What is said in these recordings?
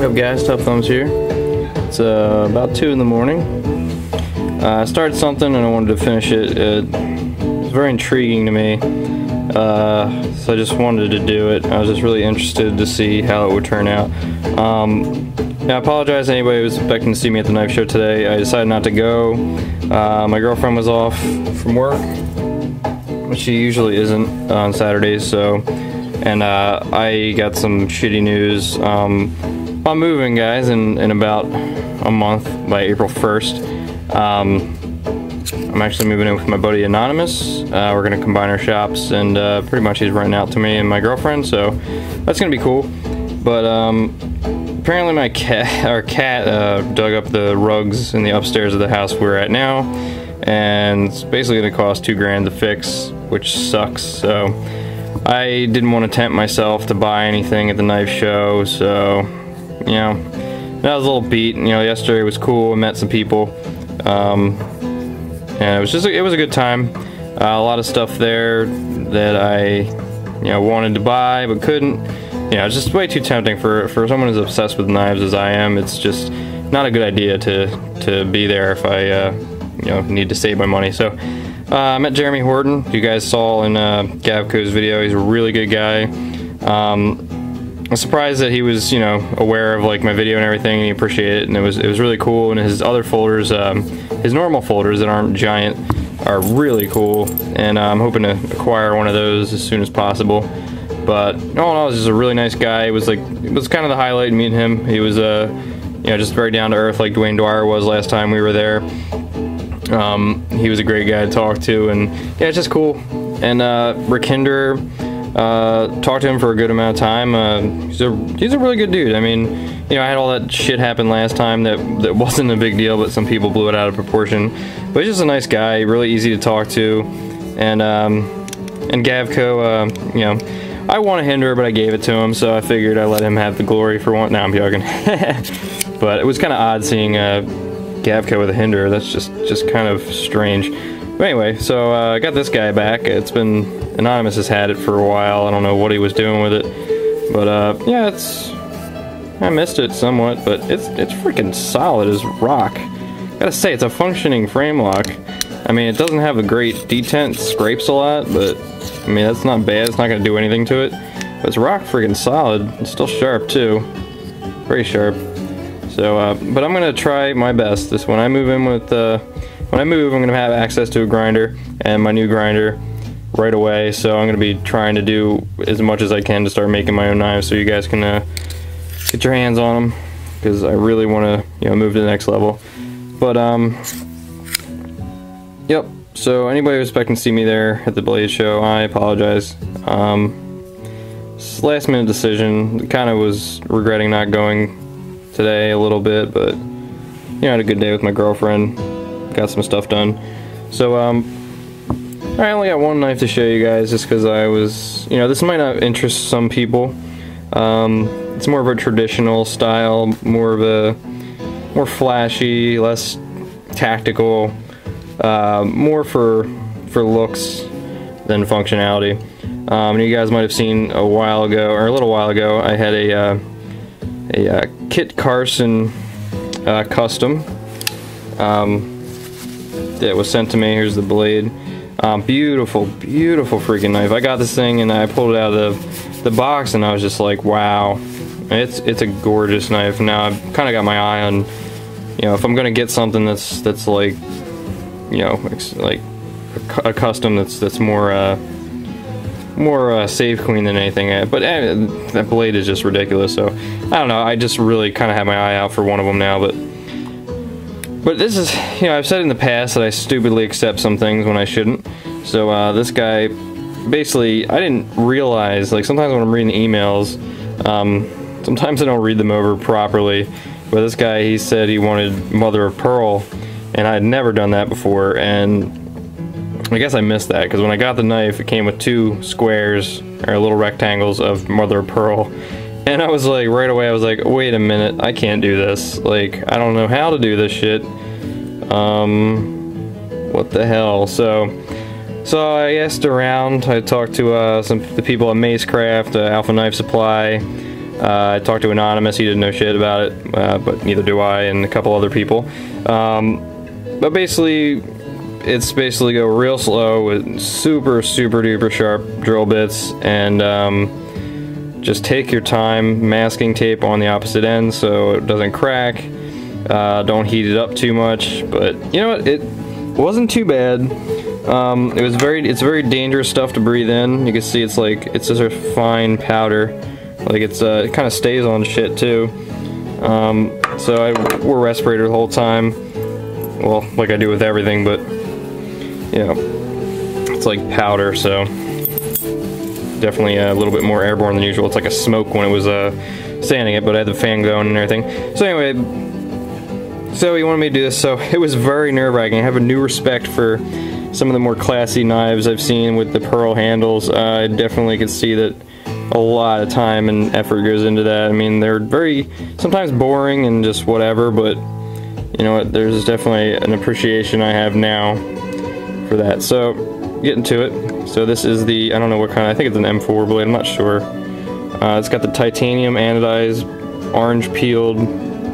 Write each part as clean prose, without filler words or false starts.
What up guys, Tough Thumbs here. It's about 2 in the morning. I started something and I wanted to finish it. It was very intriguing to me, so I just wanted to do it. I was just really interested to see how it would turn out. I apologize to anybody who was expecting to see me at the knife show today. I decided not to go. My girlfriend was off from work, which she usually isn't on Saturdays, so, and I got some shitty news. I'm moving, guys, in about a month, by April 1st. I'm actually moving in with my buddy Anonymous. We're going to combine our shops, and pretty much he's renting out to me and my girlfriend, so that's going to be cool. But apparently my cat dug up the rugs in the upstairs of the house we're at now, and it's basically going to cost $2 to fix, which sucks. So I didn't want to tempt myself to buy anything at the knife show, so you know, that was a little beat. You know, yesterday was cool. I met some people, and it was a good time. A lot of stuff there that I, wanted to buy but couldn't. It's just way too tempting for someone who's obsessed with knives as I am. It's just not a good idea to be there if I, need to save my money. So I met Jeremy Horton. You guys saw in Gavco's video. He's a really good guy. I'm surprised that he was, aware of like my video and everything, and he appreciated it, and it was really cool. And his other folders, his normal folders that aren't giant, are really cool, and I'm hoping to acquire one of those as soon as possible. But all in all, he's just a really nice guy. It was kind of the highlight meeting him. He was just very down to earth, like Dwayne Dwyer was last time we were there. He was a great guy to talk to, and yeah, it's just cool. And Rick Hinder, talked to him for a good amount of time. He's a really good dude. I mean, I had all that shit happen last time that wasn't a big deal, but some people blew it out of proportion. But he's just a nice guy, really easy to talk to. And Gavco, I want a Hinder, but I gave it to him, so I figured I'd let him have the glory for one. No, I'm joking. But it was kind of odd seeing Gavco with a Hinder. That's just kind of strange. But anyway, so I got this guy back. It's been, Anonymous has had it for a while. I don't know what he was doing with it, but yeah, I missed it somewhat, but it's freaking solid as rock. Gotta say, it's a functioning frame lock. I mean, it doesn't have a great detent, scrapes a lot, but I mean, that's not bad. It's not gonna do anything to it. But it's rock freaking solid. It's still sharp too, very sharp. So, but I'm gonna try my best. When I move in with when I move, I'm gonna have access to a grinder and my new grinder right away. So I'm gonna be trying to do as much as I can to start making my own knives, so you guys can get your hands on them, because I really want to move to the next level. But yep. So anybody who's expecting to see me there at the Blade Show, I apologize. It's a last minute decision. Kind of was regretting not going today a little bit, but I had a good day with my girlfriend. Got some stuff done. So I only got one knife to show you guys, just because I was, this might not interest some people. It's more of a traditional style, more flashy, less tactical, more for looks than functionality. And you guys might have seen a while ago, or a little while ago, I had a Kit Carson custom that was sent to me. Here's the blade. Beautiful freaking knife. I got this thing and I pulled it out of the box, and I was just like, wow, it's a gorgeous knife. Now I've kind of got my eye on, if I'm gonna get something that's like, like a custom that's more safe clean than anything. But that blade is just ridiculous. So I don't know. I just really kind of have my eye out for one of them now. But this is, I've said in the past that I stupidly accept some things when I shouldn't. So this guy, basically, I didn't realize, like sometimes when I'm reading emails, sometimes I don't read them over properly. But this guy, he said he wanted mother of pearl, and I had never done that before, and I guess I missed that, because when I got the knife, it came with 2 squares, or little rectangles of mother of pearl. And I was like, right away, I was like, wait a minute, I can't do this. Like, I don't know how to do this shit. What the hell? So I asked around. I talked to the people at Macecraft, Alpha Knife Supply, I talked to Anonymous, he didn't know shit about it, but neither do I and a couple other people. But basically, it's basically go real slow with super duper sharp drill bits, and just take your time, masking tape on the opposite end so it doesn't crack. Don't heat it up too much, but you know what, it wasn't too bad. It's very dangerous stuff to breathe in. You can see it's just a fine powder. Like it kind of stays on shit too. So I wore a respirator the whole time. Well, like I do with everything, but you know, it's like powder, so definitely a little bit more airborne than usual. It's like a smoke when it was sanding it, but I had the fan going and everything. So anyway, so he wanted me to do this, so it was very nerve-wracking. I have a new respect for some of the more classy knives I've seen with the pearl handles. I definitely could see that a lot of time and effort goes into that. I mean, they're very, sometimes boring and just whatever, but you know what, there's definitely an appreciation I have now for that. So, getting to it. So this is the, I don't know what kind, I think it's an M4 blade, I'm not sure. It's got the titanium anodized, orange peeled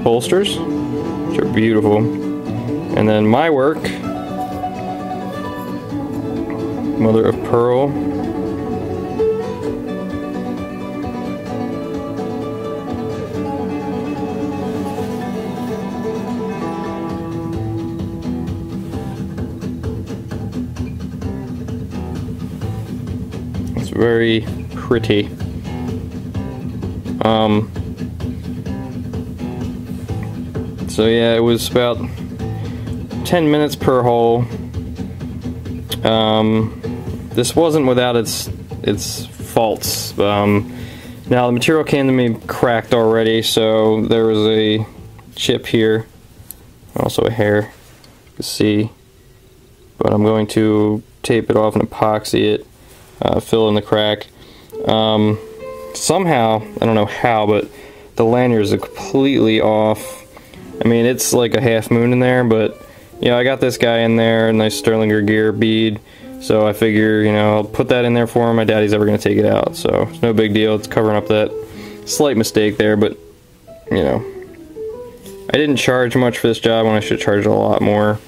holsters, which are beautiful. And then my work, mother of pearl. It's very pretty. So yeah, it was about 10 minutes per hole. This wasn't without its faults. Now the material came to me cracked already, so there was a chip here, also a hair, you can see. But I'm going to tape it off and epoxy it, fill in the crack. Somehow, I don't know how, but the lanyard is completely off. I mean, it's like a half moon in there, but you know, I got this guy in there, a nice Sterlinger gear bead, so I figure, you know, I'll put that in there for him. My daddy's ever going to take it out, so it's no big deal. It's covering up that slight mistake there, but you know, I didn't charge much for this job when I should charge a lot more.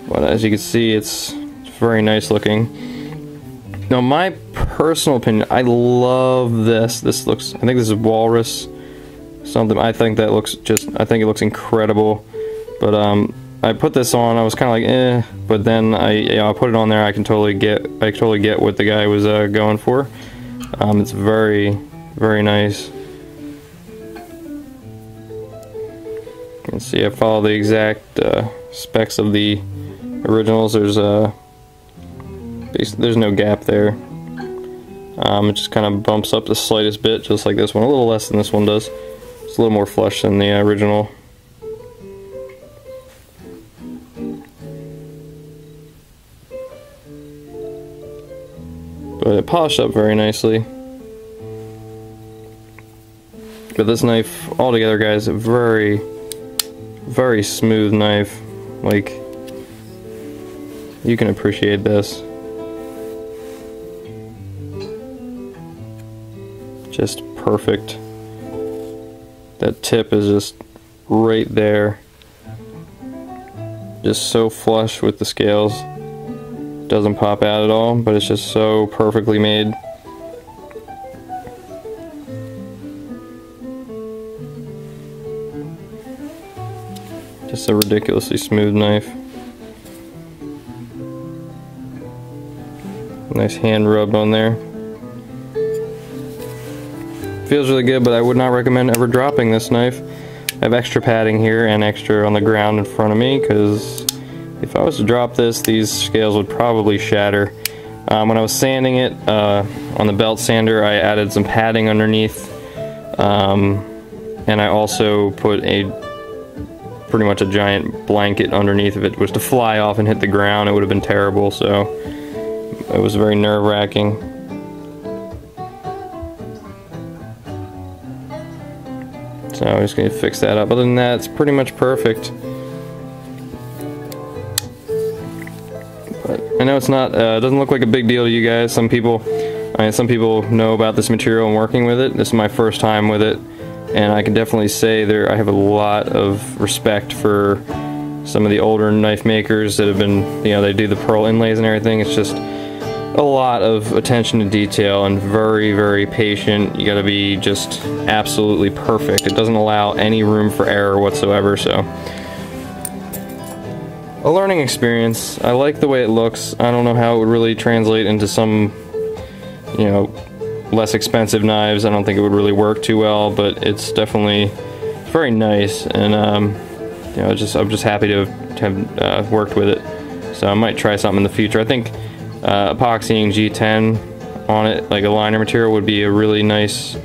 But as you can see, it's very nice looking. Now, my personal opinion, I love this. This looks, I think this is walrus something. I think that looks I think it looks incredible. But I put this on, I was kind of like, eh, but then I put it on there. I totally get what the guy was going for. It's very nice. You can see I follow the exact specs of the originals. There's no gap there. It just kind of bumps up the slightest bit, just like this one. A little less than this one does. It's a little more flush than the original. But it polished up very nicely. But this knife, altogether, guys, a very smooth knife. Like, you can appreciate this. Just perfect. That tip is just right there. Just so flush with the scales. Doesn't pop out at all, but it's just so perfectly made. Just a ridiculously smooth knife. Nice hand rubbed on there. Feels really good, but I would not recommend ever dropping this knife. I have extra padding here and extra on the ground in front of me, because if I was to drop this, these scales would probably shatter. When I was sanding it on the belt sander, I added some padding underneath, and I also put pretty much a giant blanket underneath. If it was to fly off and hit the ground, it would have been terrible, so it was very nerve-wracking. So I'm just going to fix that up. Other than that, it's pretty much perfect. But I know it's not, it doesn't look like a big deal to you guys. Some people Some people know about this material and working with it. This is my first time with it, and I can definitely say I have a lot of respect for some of the older knife makers that have been, they do the pearl inlays and everything. It's just a lot of attention to detail and very, very patient. You gotta be just absolutely perfect. It doesn't allow any room for error whatsoever, so. A learning experience. I like the way it looks. I don't know how it would really translate into some, less expensive knives. I don't think it would really work too well, but it's definitely very nice, and I'm just happy to have worked with it. So I might try something in the future. I think epoxying G10 on it, like a liner material, would be a really nice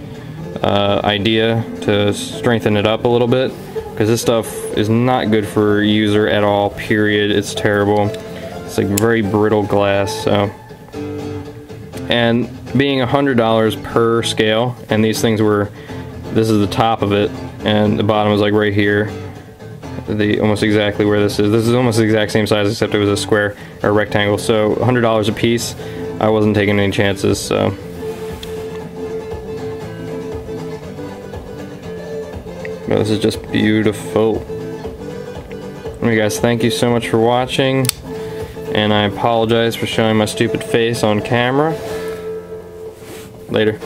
idea to strengthen it up a little bit, because this stuff is not good for user at all, period. It's terrible. It's like very brittle glass. So, and being $100 per scale, and these things this is the top of it, and the bottom is like right here, almost exactly where this is. This is almost the exact same size, except it was a square or a rectangle. So $100 a piece. I wasn't taking any chances. So. But this is just beautiful. Anyway guys, thank you so much for watching, and I apologize for showing my stupid face on camera. Later.